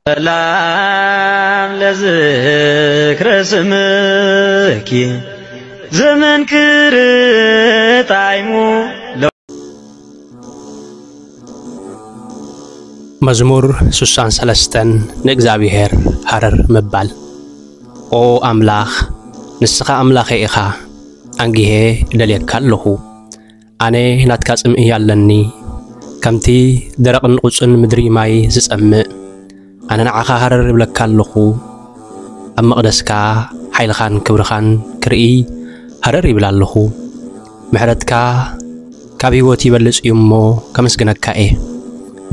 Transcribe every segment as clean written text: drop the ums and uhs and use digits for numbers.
ሰላም ለዝክረ ስምኪ ዘመን ክርጣይሙ መዝሙር 63 ንእግዚአብሔር ሃረር መባል ኦ አምላኽ ንስኻ አምላኸ ኢኻ አንጊሄ ደልየካ ኣለኹ ኣነ ናትካ ጽምኢ ያለኒ ከምቲ ደረቕን ቁጽን ምድሪ ማይ ዝጸምእ ኣነ ንዓኻ ሃረር ይብለካ ኣለኹ ኣብ መቕደስካ ሓይልኻን ክብርኻን ክርኢ ሃረር ይብል ኣለኹ ምሕረትካ ካብ ህይወት ይበልጽ እዩ እሞ ከመስግነካ እየ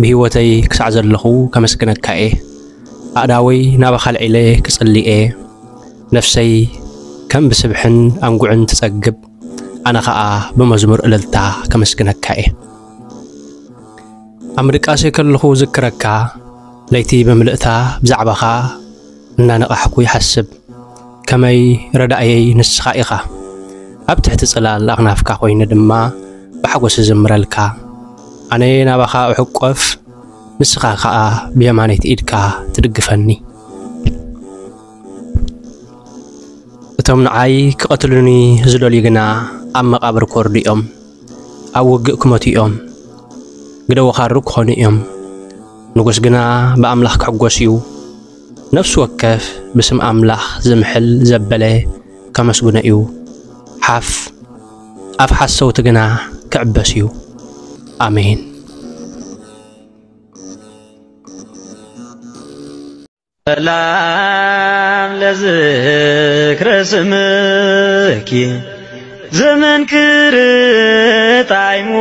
ብህይወተይ ክሳዕ ዘለኹ ከመስግነካ እየ ኣእዳወይ ናባኻ ልዒለ ክጽልእ እየ ነፍሰይ ከም ብስብሕን ኣንጉዕን ትጸግብ ኣነ ኸኣ ብመዝሙር እልልታ ከመስግነካ እየ ኣብ ምድቃሰይ ከለኹ ዝክረካ ለይቲ ብምልእታ ብዛዕባኻ እናነቓሕኩ ይሓስብ ከመይ ረዳእየይ ንስኻ ኢኻ ኣብ ትሕቲ ጽላል ኣኽናፍካ ኾይነ ድማ ብሓጐስ ዝምረልካ ኣነ ናባኻ እሕቈፍ ንስኻ ኸኣ ብየማነይቲ ኢድካ ትድግፈኒ እቶም ንዓይ ክቐትሉኒ ዝደልዩ ግና ኣብ መቓብር ኮርዱ እዮም ኣብ ውግእ ክመቱ እዮም ግደወኻሩ ክኾኑ እዮም ንጉስ ግና በኣምላኽ ክሕጐስ እዩ ነፍሱ ወከፍ ብስም ኣምላኽ ዝምሕል ዘበለ ከመስጉነ እዩ ሓፍ ኣብ ሓሰውቲ ግና ክዕበስ እዩ አሜን ሰላም ለዝክረ ስምኪ ዘመን ክርጣይሙ